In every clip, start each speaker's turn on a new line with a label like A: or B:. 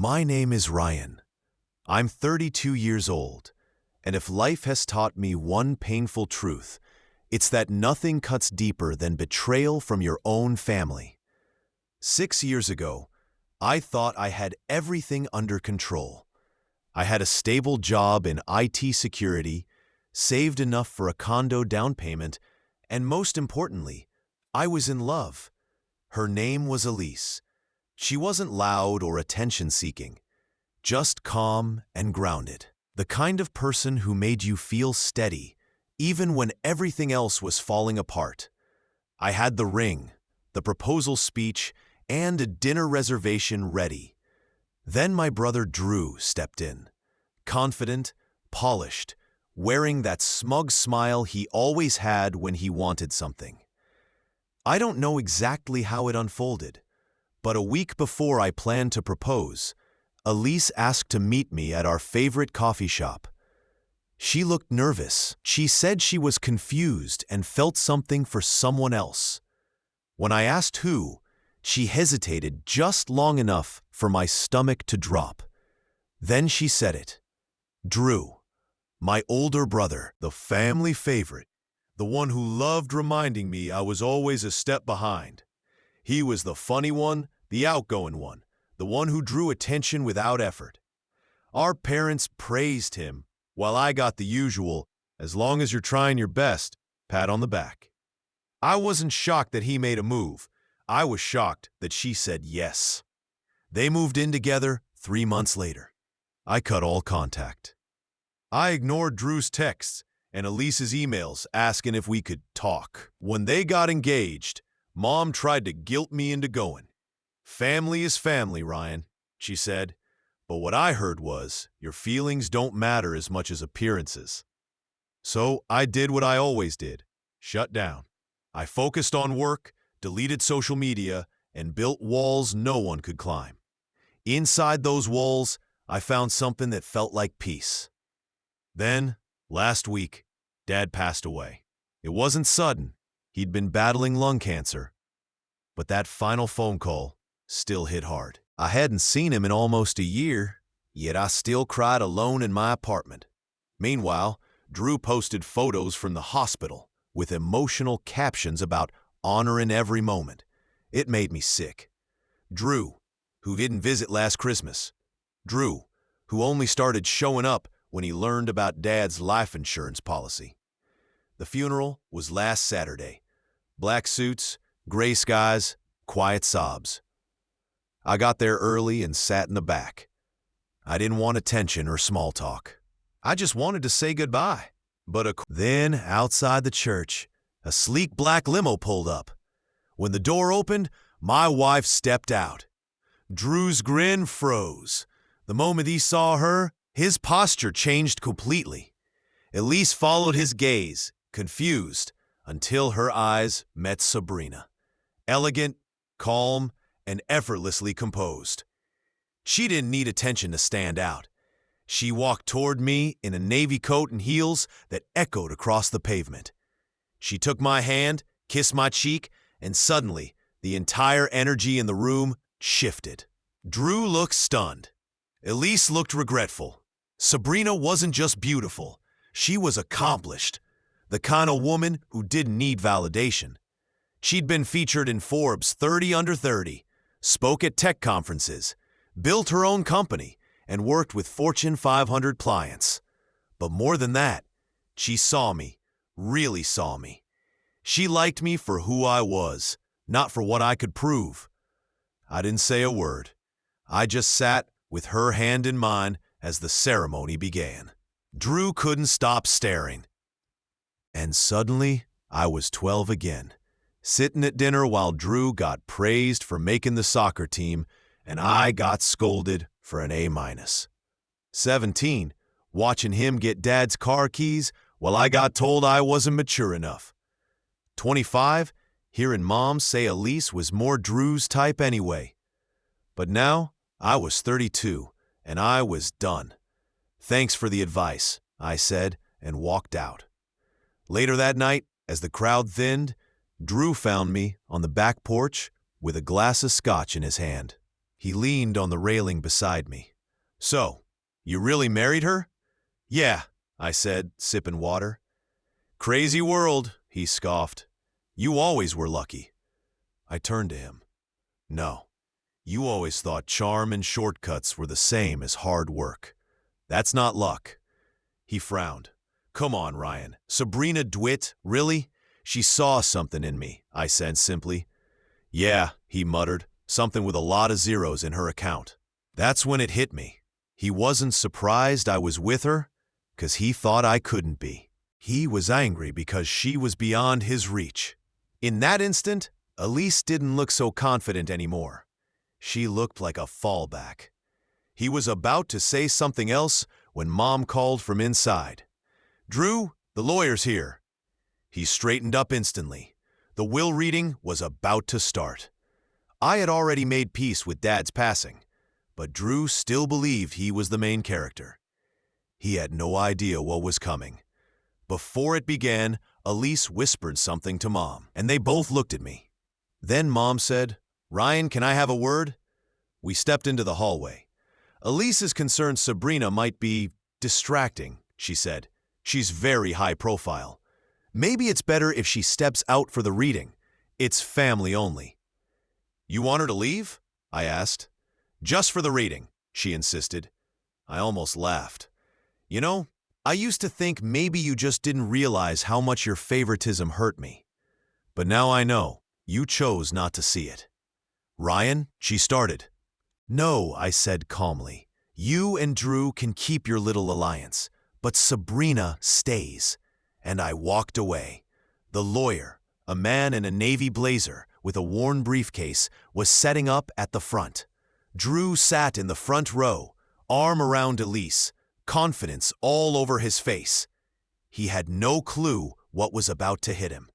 A: My name is Ryan. I'm 32 years old, and if life has taught me one painful truth, it's that nothing cuts deeper than betrayal from your own family. 6 years ago, I thought I had everything under control. I had a stable job in IT security, saved enough for a condo down payment, and most importantly, I was in love. Her name was Elise. She wasn't loud or attention-seeking, just calm and grounded. The kind of person who made you feel steady, even when everything else was falling apart. I had the ring, the proposal speech, and a dinner reservation ready. Then my brother Drew stepped in, confident, polished, wearing that smug smile he always had when he wanted something. I don't know exactly how it unfolded, but a week before I planned to propose, Elise asked to meet me at our favorite coffee shop. She looked nervous. She said she was confused and felt something for someone else. When I asked who, she hesitated just long enough for my stomach to drop. Then she said it. Drew, my older brother, the family favorite, the one who loved reminding me I was always a step behind. He was the funny one, the outgoing one, the one who drew attention without effort. Our parents praised him, while I got the usual, as long as you're trying your best, pat on the back. I wasn't shocked that he made a move. I was shocked that she said yes. They moved in together 3 months later. I cut all contact. I ignored Drew's texts and Elise's emails asking if we could talk. When they got engaged, Mom tried to guilt me into going. Family is family, Ryan, she said. But what I heard was, your feelings don't matter as much as appearances. So I did what I always did, shut down. I focused on work, deleted social media, and built walls no one could climb. Inside those walls, I found something that felt like peace. Then, last week, Dad passed away. It wasn't sudden. He'd been battling lung cancer. But that final phone call still hit hard. I hadn't seen him in almost a year, yet I still cried alone in my apartment. Meanwhile, Drew posted photos from the hospital with emotional captions about honoring every moment. It made me sick. Drew, who didn't visit last Christmas. Drew, who only started showing up when he learned about Dad's life insurance policy. The funeral was last Saturday. Black suits, gray skies, quiet sobs. I got there early and sat in the back. I didn't want attention or small talk. I just wanted to say goodbye. Then, outside the church, a sleek black limo pulled up. When the door opened, my wife stepped out. Drew's grin froze. The moment he saw her, his posture changed completely. Elise followed his gaze, confused, until her eyes met Sabrina. Elegant, calm, and effortlessly composed. She didn't need attention to stand out. She walked toward me in a navy coat and heels that echoed across the pavement. She took my hand, kissed my cheek, and suddenly, the entire energy in the room shifted. Drew looked stunned. Elise looked regretful. Sabrina wasn't just beautiful. She was accomplished. The kind of woman who didn't need validation. She'd been featured in Forbes 30 Under 30, spoke at tech conferences, built her own company, and worked with Fortune 500 clients. But more than that, she saw me, really saw me. She liked me for who I was, not for what I could prove. I didn't say a word. I just sat with her hand in mine as the ceremony began. Drew couldn't stop staring. And suddenly, I was 12 again, sitting at dinner while Drew got praised for making the soccer team, and I got scolded for an A-. 17, watching him get Dad's car keys while I got told I wasn't mature enough. 25, hearing Mom say Elise was more Drew's type anyway. But now, I was 32, and I was done. Thanks for the advice, I said, and walked out. Later that night, as the crowd thinned, Drew found me on the back porch with a glass of scotch in his hand. He leaned on the railing beside me. "So, you really married her?" "Yeah," I said, sipping water. "Crazy world," he scoffed. "You always were lucky." I turned to him. "No, you always thought charm and shortcuts were the same as hard work. That's not luck." He frowned. "Come on, Ryan. Sabrina DeWitt, really? She saw something in me," I said simply. "Yeah," he muttered, "something with a lot of zeros in her account." That's when it hit me. He wasn't surprised I was with her, 'cause he thought I couldn't be. He was angry because she was beyond his reach. In that instant, Elise didn't look so confident anymore. She looked like a fallback. He was about to say something else when Mom called from inside. "Drew, the lawyer's here." He straightened up instantly. The will reading was about to start. I had already made peace with Dad's passing, but Drew still believed he was the main character. He had no idea what was coming. Before it began, Elise whispered something to Mom, and they both looked at me. Then Mom said, "Ryan, can I have a word?" We stepped into the hallway. "Elise is concerned Sabrina might be distracting," she said. "She's very high profile. Maybe it's better if she steps out for the reading. It's family only." "You want her to leave?" I asked. "Just for the reading," she insisted. I almost laughed. "You know, I used to think maybe you just didn't realize how much your favoritism hurt me. But now I know. You chose not to see it." "Ryan," she started. "No," I said calmly. "You and Drew can keep your little alliance, but Sabrina stays." And I walked away. The lawyer, a man in a navy blazer with a worn briefcase, was setting up at the front. Drew sat in the front row, arm around Elise, confidence all over his face. He had no clue what was about to hit him.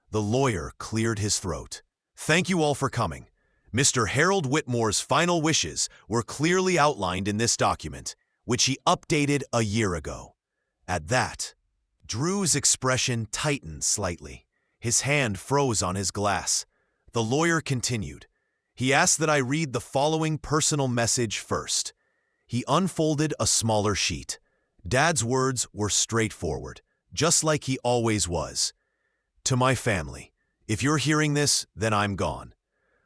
A: The lawyer cleared his throat. "Thank you all for coming. Mr. Harold Whitmore's final wishes were clearly outlined in this document, which he updated a year ago." At that, Drew's expression tightened slightly. His hand froze on his glass. The lawyer continued. He asked that I read the following personal message first. He unfolded a smaller sheet. Dad's words were straightforward, just like he always was. "To my family, if you're hearing this, then I'm gone.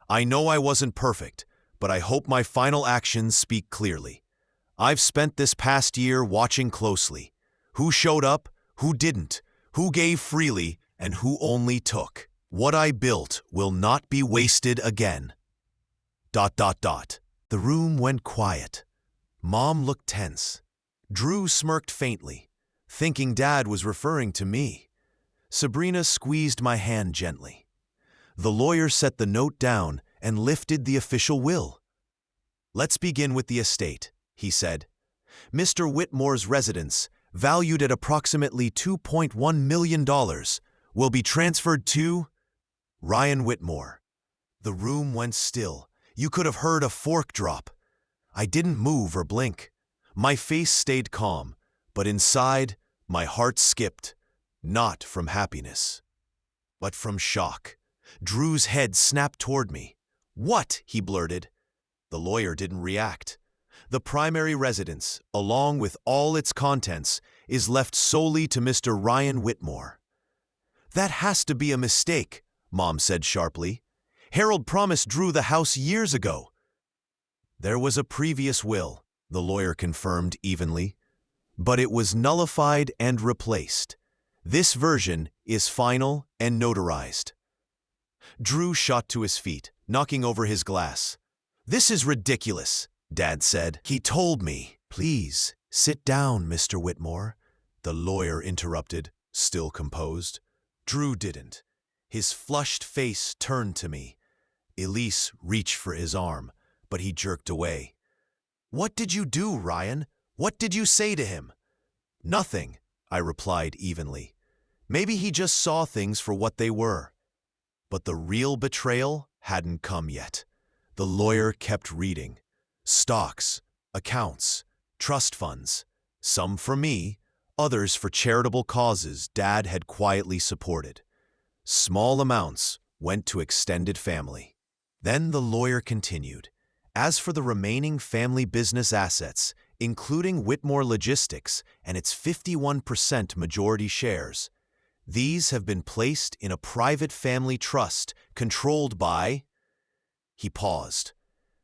A: I know I wasn't perfect, but I hope my final actions speak clearly. I've spent this past year watching closely. Who showed up, who didn't, who gave freely, and who only took. What I built will not be wasted again. ... The room went quiet. Mom looked tense. Drew smirked faintly, thinking Dad was referring to me. Sabrina squeezed my hand gently. The lawyer set the note down and lifted the official will. "Let's begin with the estate," he said. "Mr. Whitmore's residence, valued at approximately $2.1 million, will be transferred to Ryan Whitmore." The room went still. You could have heard a fork drop. I didn't move or blink. My face stayed calm, but inside, my heart skipped, not from happiness, but from shock. Drew's head snapped toward me. "What?" he blurted. The lawyer didn't react. "The primary residence, along with all its contents, is left solely to Mr. Ryan Whitmore." "That has to be a mistake," Mom said sharply. "Harold promised Drew the house years ago." "There was a previous will," the lawyer confirmed evenly, "but it was nullified and replaced. This version is final and notarized." Drew shot to his feet, knocking over his glass. "This is ridiculous," Dad said. "He told me." "Please, sit down, Mr. Whitmore," the lawyer interrupted, still composed. Drew didn't. His flushed face turned to me. Elise reached for his arm, but he jerked away. "What did you do, Ryan? What did you say to him?" "Nothing," I replied evenly. "Maybe he just saw things for what they were." But the real betrayal hadn't come yet. The lawyer kept reading. Stocks, accounts, trust funds, some for me, others for charitable causes Dad had quietly supported. Small amounts went to extended family. Then the lawyer continued. As for the remaining family business assets, including Whitmore Logistics and its 51% majority shares, these have been placed in a private family trust controlled by... He paused.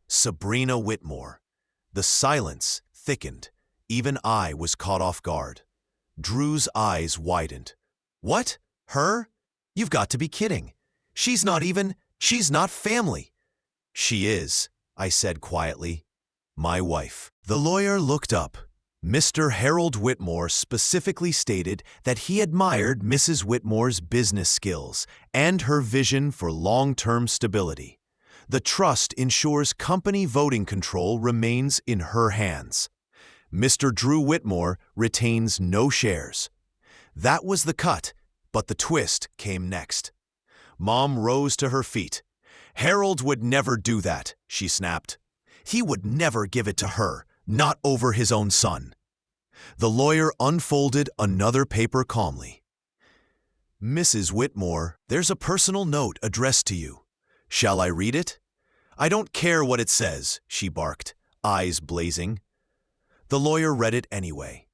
A: Sabrina Whitmore. The silence thickened. Even I was caught off guard. Drew's eyes widened. What? Her? You've got to be kidding. She's not family. She is, I said quietly. My wife. The lawyer looked up. Mr. Harold Whitmore specifically stated that he admired Mrs. Whitmore's business skills and her vision for long-term stability. The trust ensures company voting control remains in her hands. Mr. Drew Whitmore retains no shares. That was the cut, but the twist came next. Mom rose to her feet. Harold would never do that, she snapped. He would never give it to her, not over his own son. The lawyer unfolded another paper calmly. Mrs. Whitmore, there's a personal note addressed to you. Shall I read it? I don't care what it says, she barked, eyes blazing. The lawyer read it anyway.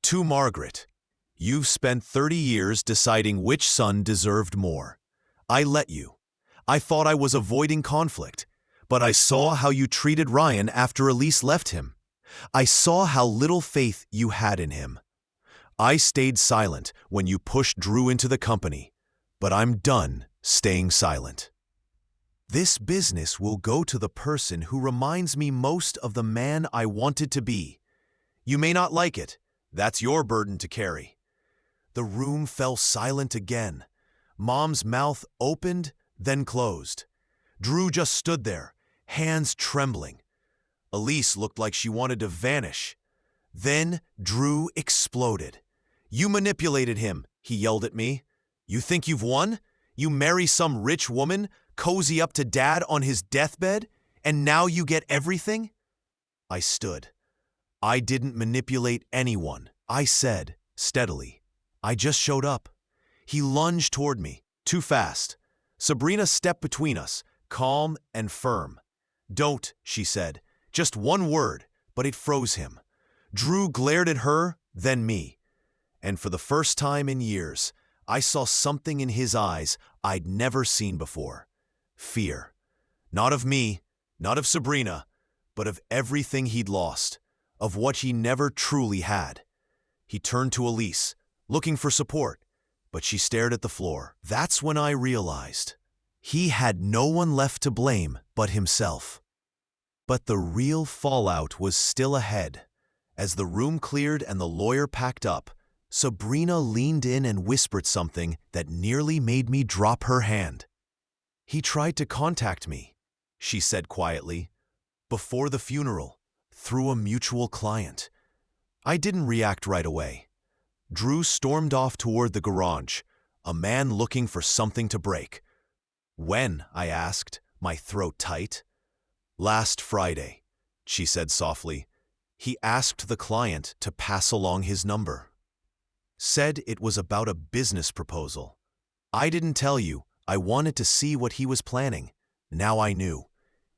A: To Margaret, you've spent 30 years deciding which son deserved more. I let you. I thought I was avoiding conflict, but I saw how you treated Ryan after Elise left him. I saw how little faith you had in him. I stayed silent when you pushed Drew into the company, but I'm done staying silent. This business will go to the person who reminds me most of the man I wanted to be. You may not like it. That's your burden to carry. The room fell silent again. Mom's mouth opened, then closed. Drew just stood there, hands trembling. Elise looked like she wanted to vanish. Then Drew exploded. You manipulated him, he yelled at me. You think you've won? You marry some rich woman, cozy up to Dad on his deathbed, and now you get everything? I stood. I didn't manipulate anyone, I said, steadily. I just showed up. He lunged toward me, too fast. Sabrina stepped between us, calm and firm. Don't, she said. Just one word, but it froze him. Drew glared at her, then me. And for the first time in years, I saw something in his eyes I'd never seen before. Fear. Not of me, not of Sabrina, but of everything he'd lost, of what he never truly had. He turned to Elise, looking for support, but she stared at the floor. That's when I realized he had no one left to blame but himself. But the real fallout was still ahead. As the room cleared and the lawyer packed up, Sabrina leaned in and whispered something that nearly made me drop her hand. He tried to contact me, she said quietly, before the funeral, through a mutual client. I didn't react right away. Drew stormed off toward the garage, a man looking for something to break. When? I asked, my throat tight. Last Friday, she said softly. He asked the client to pass along his number. Said it was about a business proposal. I didn't tell you. I wanted to see what he was planning. Now I knew.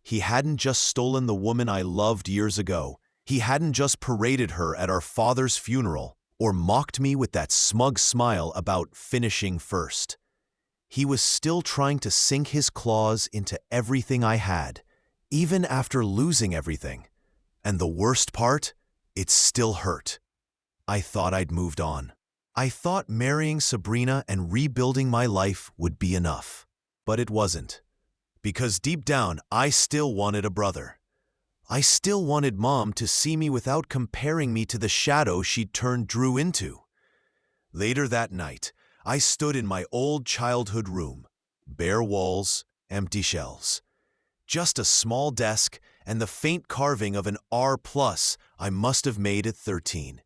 A: He hadn't just stolen the woman I loved years ago. He hadn't just paraded her at our father's funeral or mocked me with that smug smile about finishing first. He was still trying to sink his claws into everything I had, even after losing everything. And the worst part, it still hurt. I thought I'd moved on. I thought marrying Sabrina and rebuilding my life would be enough. But it wasn't. Because deep down, I still wanted a brother. I still wanted Mom to see me without comparing me to the shadow she'd turned Drew into. Later that night, I stood in my old childhood room. Bare walls, empty shelves. Just a small desk and the faint carving of an R+ I must have made at 13.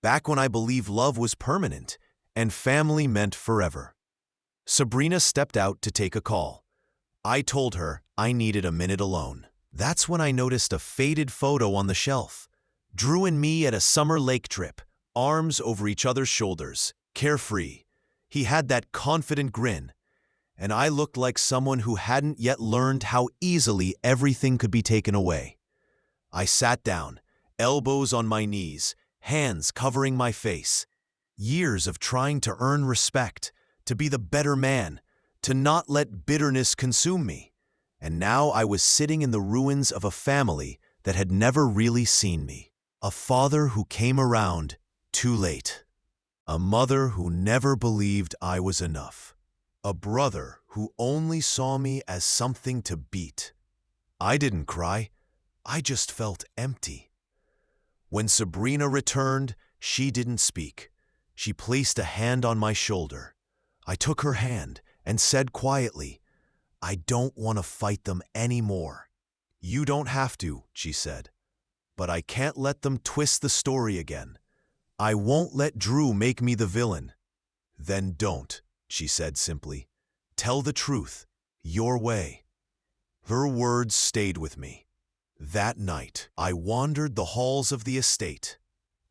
A: Back when I believed love was permanent and family meant forever. Sabrina stepped out to take a call. I told her I needed a minute alone. That's when I noticed a faded photo on the shelf. Drew and me at a summer lake trip, arms over each other's shoulders, carefree. He had that confident grin. and I looked like someone who hadn't yet learned how easily everything could be taken away. I sat down, elbows on my knees, hands covering my face. Years of trying to earn respect, to be the better man, to not let bitterness consume me. And now I was sitting in the ruins of a family that had never really seen me. A father who came around too late. A mother who never believed I was enough. A brother who only saw me as something to beat. I didn't cry. I just felt empty. When Sabrina returned, she didn't speak. She placed a hand on my shoulder. I took her hand and said quietly, "I don't want to fight them anymore." "You don't have to," she said. "But I can't let them twist the story again. I won't let Drew make me the villain." "Then don't," she said simply. "Tell the truth, your way." Her words stayed with me. That night, I wandered the halls of the estate.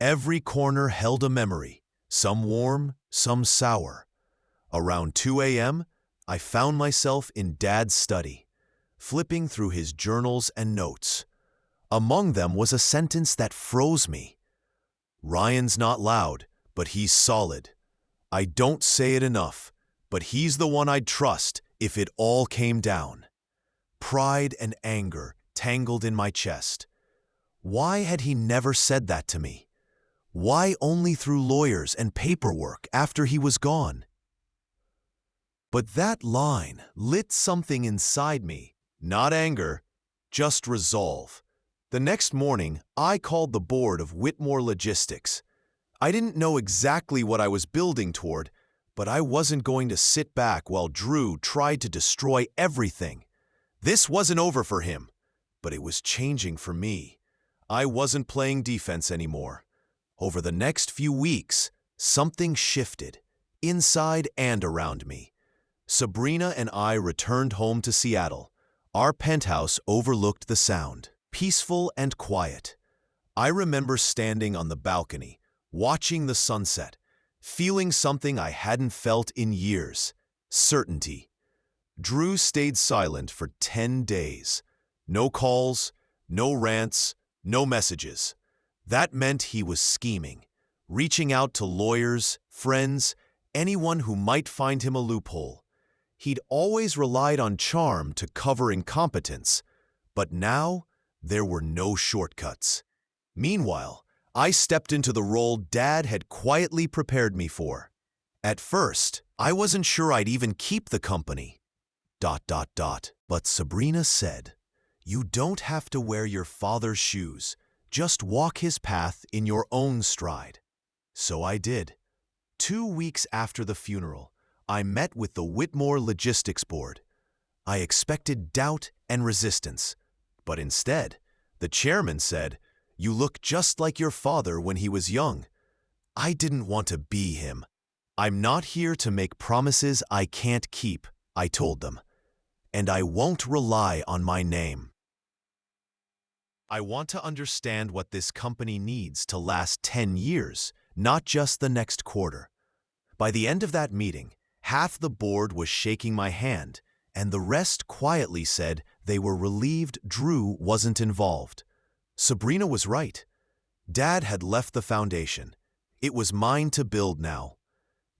A: Every corner held a memory, some warm, some sour. Around 2 a.m., I found myself in Dad's study, flipping through his journals and notes. Among them was a sentence that froze me. "Ryan's not loud, but he's solid. I don't say it enough, but he's the one I'd trust if it all came down." Pride and anger tangled in my chest. Why had he never said that to me? Why only through lawyers and paperwork after he was gone? But that line lit something inside me. Not anger, just resolve. The next morning, I called the board of Whitmore Logistics. I didn't know exactly what I was building toward, but I wasn't going to sit back while Drew tried to destroy everything. This wasn't over for him, but it was changing for me. I wasn't playing defense anymore. Over the next few weeks, something shifted, inside and around me. Sabrina and I returned home to Seattle. Our penthouse overlooked the Sound, peaceful and quiet. I remember standing on the balcony, watching the sunset, feeling something I hadn't felt in years: certainty. Drew stayed silent for 10 days. No calls, no rants, no messages. That meant he was scheming, reaching out to lawyers, friends, anyone who might find him a loophole. He'd always relied on charm to cover incompetence, but now there were no shortcuts. Meanwhile, I stepped into the role Dad had quietly prepared me for. At first, I wasn't sure I'd even keep the company. ... But Sabrina said, "You don't have to wear your father's shoes. Just walk his path in your own stride." So I did. 2 weeks after the funeral, I met with the Whitmore Logistics Board. I expected doubt and resistance, but instead, the chairman said, "You look just like your father when he was young." I didn't want to be him. "I'm not here to make promises I can't keep," I told them. "And I won't rely on my name. I want to understand what this company needs to last 10 years, not just the next quarter." By the end of that meeting, half the board was shaking my hand, and the rest quietly said they were relieved Drew wasn't involved. Sabrina was right. Dad had left the foundation. It was mine to build now.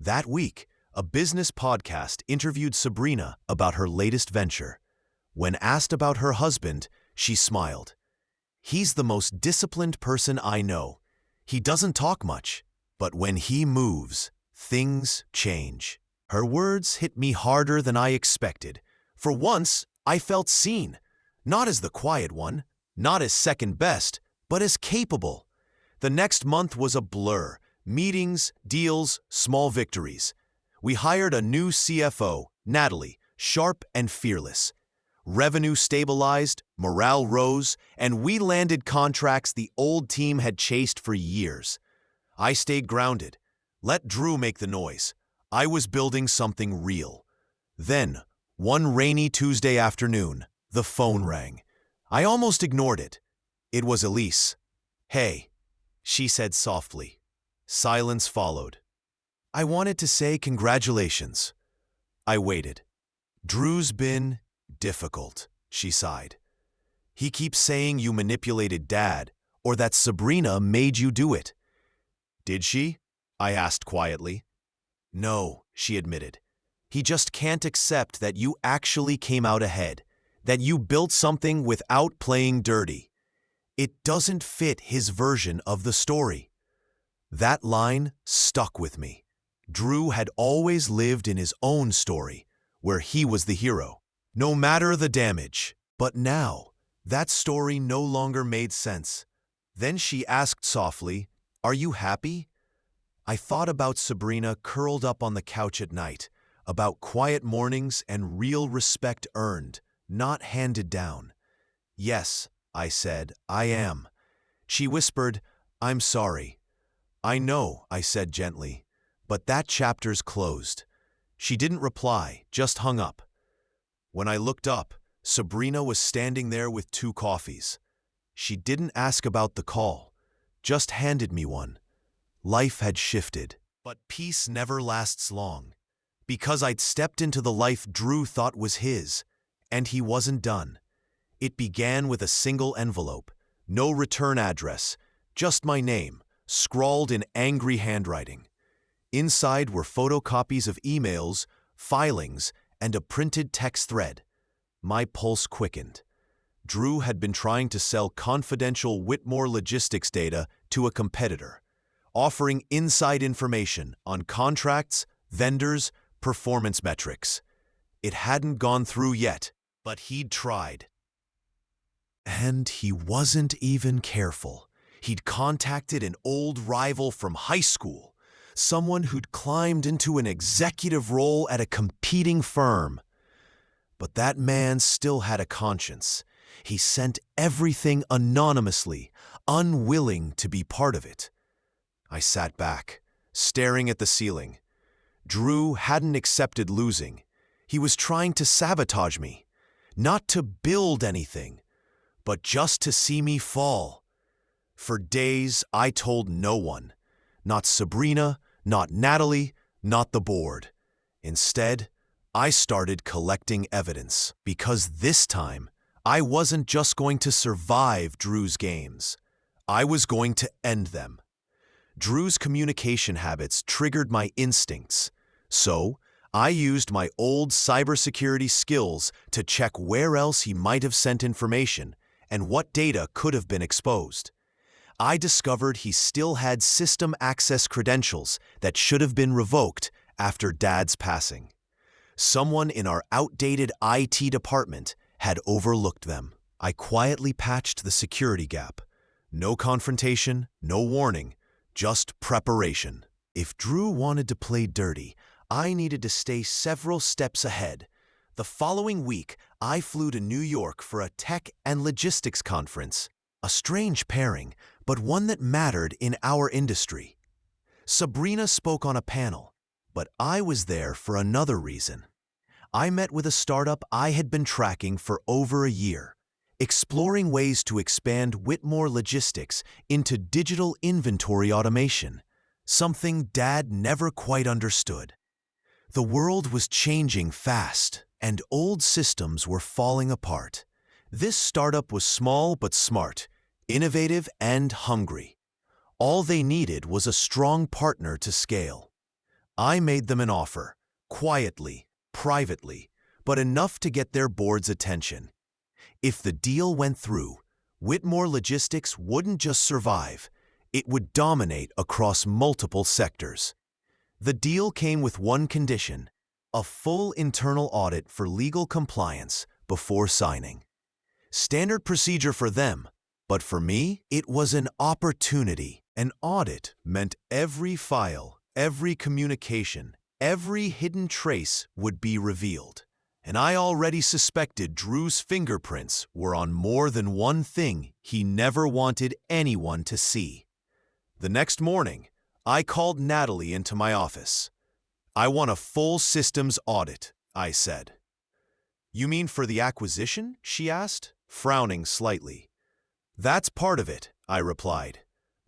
A: That week, a business podcast interviewed Sabrina about her latest venture. When asked about her husband, she smiled. "He's the most disciplined person I know. He doesn't talk much, but when he moves, things change." Her words hit me harder than I expected. For once, I felt seen. Not as the quiet one, not as second best, but as capable. The next month was a blur. Meetings, deals, small victories. We hired a new CFO, Natalie, sharp and fearless. Revenue stabilized, morale rose, and we landed contracts the old team had chased for years. I stayed grounded. Let Drew make the noise. I was building something real. Then, one rainy Tuesday afternoon, the phone rang. I almost ignored it. It was Elise. "Hey," she said softly. Silence followed. "I wanted to say congratulations." I waited. Drew's been difficult, she sighed. He keeps saying you manipulated Dad, or that Sabrina made you do it. Did she? I asked quietly. No, she admitted. He just can't accept that you actually came out ahead, that you built something without playing dirty. It doesn't fit his version of the story. That line stuck with me. Drew had always lived in his own story, where he was the hero, no matter the damage. But now, that story no longer made sense. Then she asked softly, "Are you happy?" I thought about Sabrina curled up on the couch at night, about quiet mornings and real respect earned, not handed down. "Yes," I said, "I am." She whispered, "I'm sorry." "I know," I said gently, "but that chapter's closed." She didn't reply, just hung up. When I looked up, Sabrina was standing there with 2 coffees. She didn't ask about the call, just handed me one. Life had shifted, but peace never lasts long. Because I'd stepped into the life Drew thought was his, and he wasn't done. It began with a single envelope, no return address, just my name, scrawled in angry handwriting. Inside were photocopies of emails, filings, and a printed text thread. My pulse quickened. Drew had been trying to sell confidential Whitmore logistics data to a competitor, offering inside information on contracts, vendors, performance metrics. It hadn't gone through yet, but he'd tried. And he wasn't even careful. He'd contacted an old rival from high school, someone who'd climbed into an executive role at a competing firm. But that man still had a conscience. He sent everything anonymously, unwilling to be part of it. I sat back, staring at the ceiling. Drew hadn't accepted losing. He was trying to sabotage me, not to build anything, but just to see me fall. For days, I told no one. Not Sabrina, not Natalie, not the board. Instead, I started collecting evidence, because this time, I wasn't just going to survive Drew's games. I was going to end them. Drew's communication habits triggered my instincts, so I used my old cybersecurity skills to check where else he might have sent information and what data could have been exposed. I discovered he still had system access credentials that should have been revoked after Dad's passing. Someone in our outdated IT department had overlooked them. I quietly patched the security gap. No confrontation, no warning, just preparation. If Drew wanted to play dirty, I needed to stay several steps ahead. The following week, I flew to New York for a tech and logistics conference. A strange pairing, but one that mattered in our industry. Sabrina spoke on a panel, but I was there for another reason. I met with a startup I had been tracking for over a year, exploring ways to expand Whitmore Logistics into digital inventory automation, something Dad never quite understood. The world was changing fast, and old systems were falling apart. This startup was small but smart, innovative and hungry. All they needed was a strong partner to scale. I made them an offer, quietly, privately, but enough to get their board's attention. If the deal went through, Whitmore Logistics wouldn't just survive, it would dominate across multiple sectors. The deal came with one condition: a full internal audit for legal compliance before signing. Standard procedure for them, but for me, it was an opportunity. An audit meant every file, every communication, every hidden trace would be revealed. And I already suspected Drew's fingerprints were on more than one thing he never wanted anyone to see. The next morning, I called Natalie into my office. "I want a full systems audit," I said. "You mean for the acquisition?" she asked, frowning slightly. "That's part of it," I replied.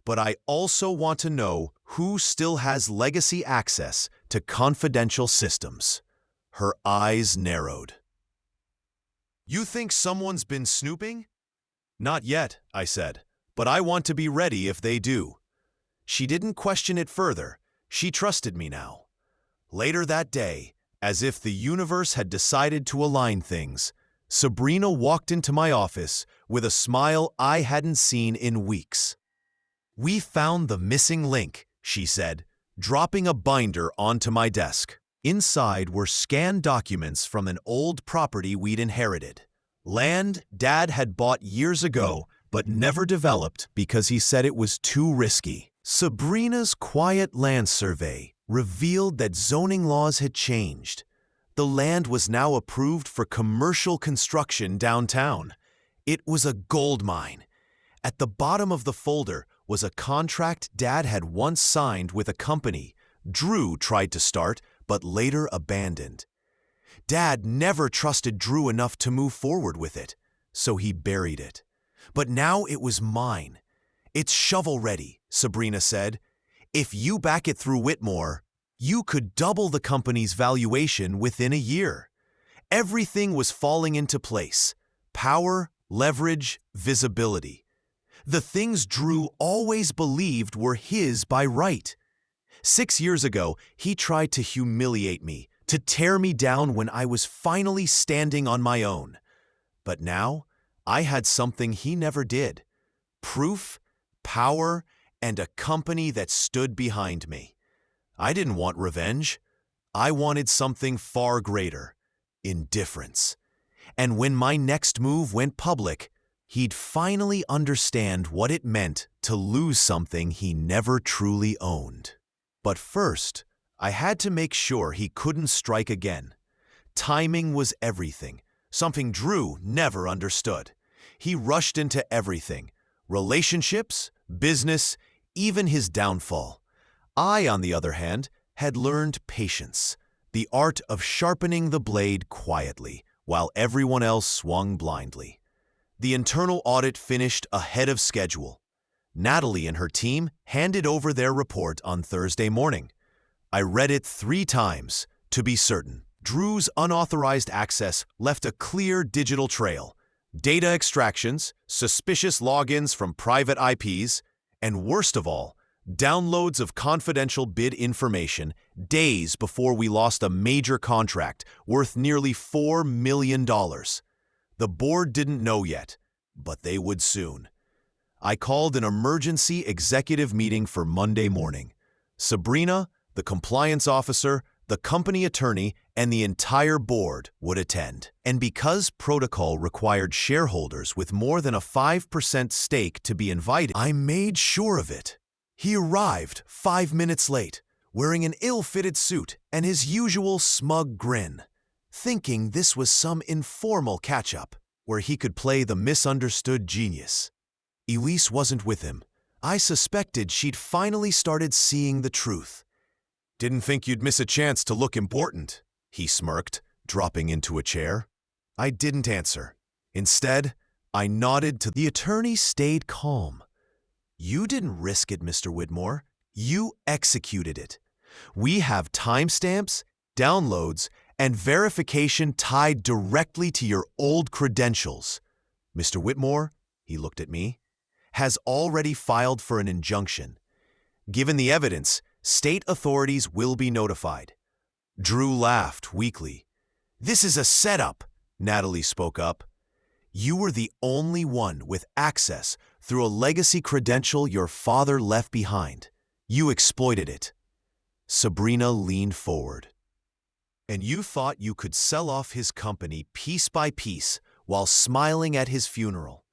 A: "But I also want to know who still has legacy access to confidential systems." Her eyes narrowed. "You think someone's been snooping?" "Not yet," I said, "but I want to be ready if they do." She didn't question it further. She trusted me now. Later that day, as if the universe had decided to align things, Sabrina walked into my office with a smile I hadn't seen in weeks. "We found the missing link," she said, dropping a binder onto my desk. Inside were scanned documents from an old property we'd inherited. Land Dad had bought years ago, but never developed because he said it was too risky. Sabrina's quiet land survey revealed that zoning laws had changed. The land was now approved for commercial construction downtown. It was a gold mine. At the bottom of the folder was a contract Dad had once signed with a company Drew tried to start but later abandoned. Dad never trusted Drew enough to move forward with it, so he buried it. But now it was mine. "It's shovel-ready," Sabrina said. "If you back it through Whitmore, you could double the company's valuation within a year." Everything was falling into place: power, leverage, visibility. The things Drew always believed were his by right. 6 years ago, he tried to humiliate me, to tear me down when I was finally standing on my own. But now, I had something he never did: proof, power, and a company that stood behind me. I didn't want revenge. I wanted something far greater: indifference. And when my next move went public, he'd finally understand what it meant to lose something he never truly owned. But first, I had to make sure he couldn't strike again. Timing was everything, something Drew never understood. He rushed into everything: relationships, business, even his downfall. I, on the other hand, had learned patience, the art of sharpening the blade quietly, while everyone else swung blindly. The internal audit finished ahead of schedule. Natalie and her team handed over their report on Thursday morning. I read it 3 times, to be certain. Drew's unauthorized access left a clear digital trail: data extractions, suspicious logins from private IPs, and worst of all, downloads of confidential bid information days before we lost a major contract worth nearly $4 million. The board didn't know yet, but they would soon. I called an emergency executive meeting for Monday morning. Sabrina, the compliance officer, the company attorney, and the entire board would attend. And because protocol required shareholders with more than a 5% stake to be invited, I made sure of it. He arrived 5 minutes late, wearing an ill-fitted suit and his usual smug grin, thinking this was some informal catch-up where he could play the misunderstood genius. Elise wasn't with him. I suspected she'd finally started seeing the truth. "Didn't think you'd miss a chance to look important," he smirked, dropping into a chair. I didn't answer. Instead, I nodded to the attorney. Stayed calm. "You didn't risk it, Mr. Whitmore. You executed it. We have timestamps, downloads, and verification tied directly to your old credentials. Mr. Whitmore," he looked at me, "has already filed for an injunction. Given the evidence, state authorities will be notified." Drew laughed weakly. "This is a setup," Natalie spoke up. "You were the only one with access through a legacy credential your father left behind. You exploited it." Sabrina leaned forward. "And you thought you could sell off his company piece by piece while smiling at his funeral.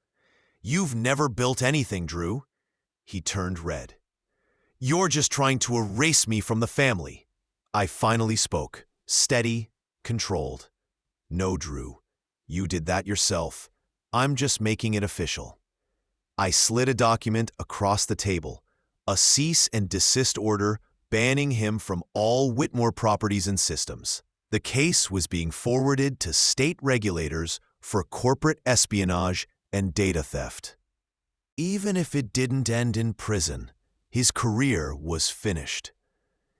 A: You've never built anything, Drew." He turned red. "You're just trying to erase me from the family." I finally spoke, steady, controlled. "No, Drew. You did that yourself. I'm just making it official." I slid a document across the table, a cease and desist order banning him from all Whitmore properties and systems. The case was being forwarded to state regulators for corporate espionage and data theft. Even if it didn't end in prison, his career was finished.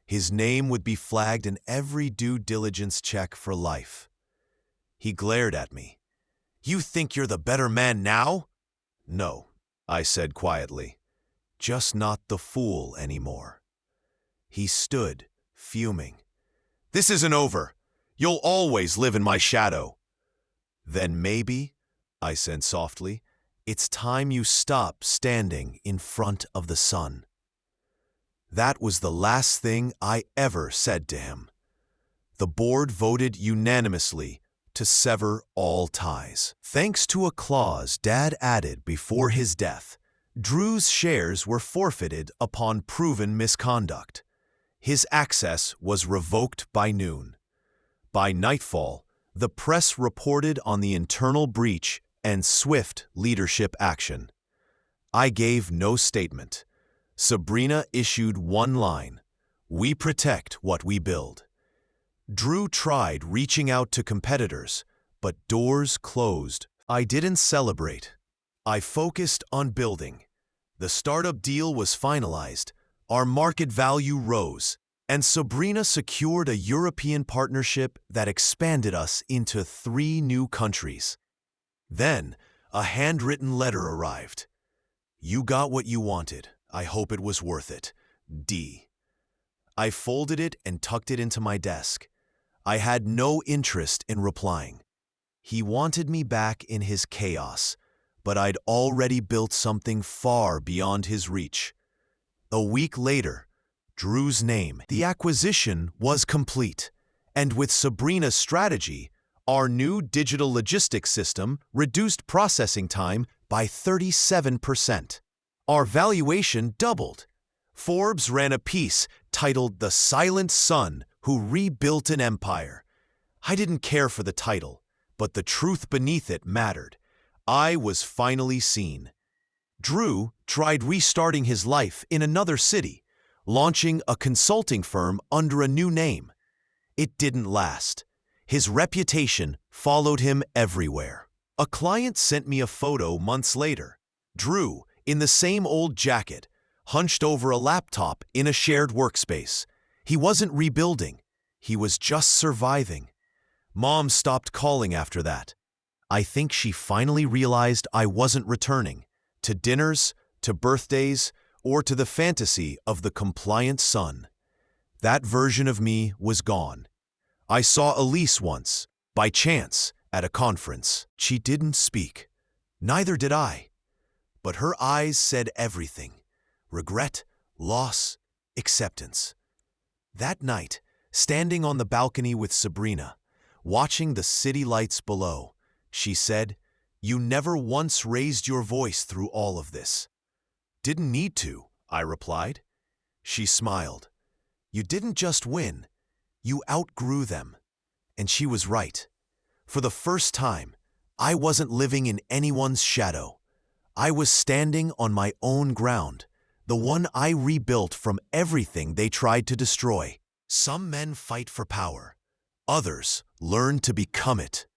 A: His name would be flagged in every due diligence check for life. He glared at me. "You think you're the better man now?" "No," I said quietly. "Just not the fool anymore." He stood, fuming. "This isn't over. You'll always live in my shadow." "Then maybe," I said softly, "it's time you stop standing in front of the sun." That was the last thing I ever said to him. The board voted unanimously to sever all ties. Thanks to a clause Dad added before his death, Drew's shares were forfeited upon proven misconduct. His access was revoked by noon. By nightfall, the press reported on the internal breach and swift leadership action. I gave no statement. Sabrina issued one line: "We protect what we build." Drew tried reaching out to competitors, but doors closed. I didn't celebrate. I focused on building. The startup deal was finalized, our market value rose, and Sabrina secured a European partnership that expanded us into 3 new countries. Then, a handwritten letter arrived. "You got what you wanted. I hope it was worth it. D." I folded it and tucked it into my desk. I had no interest in replying. He wanted me back in his chaos, but I'd already built something far beyond his reach. A week later, Drew's name, the acquisition was complete, and with Sabrina's strategy, our new digital logistics system reduced processing time by 37%. Our valuation doubled. Forbes ran a piece titled "The Silent Son Who Rebuilt an Empire." I didn't care for the title, but the truth beneath it mattered. I was finally seen. Drew tried restarting his life in another city, launching a consulting firm under a new name. It didn't last. His reputation followed him everywhere. A client sent me a photo months later. Drew, in the same old jacket, hunched over a laptop in a shared workspace. He wasn't rebuilding. He was just surviving. Mom stopped calling after that. I think she finally realized I wasn't returning to dinners, to birthdays, or to the fantasy of the compliant son. That version of me was gone. I saw Elise once, by chance, at a conference. She didn't speak. Neither did I. But her eyes said everything: regret, loss, acceptance. That night, standing on the balcony with Sabrina, watching the city lights below, she said, "You never once raised your voice through all of this." "Didn't need to," I replied. She smiled. "You didn't just win, you outgrew them." And she was right. For the first time, I wasn't living in anyone's shadow. I was standing on my own ground, the one I rebuilt from everything they tried to destroy. Some men fight for power. Others learn to become it.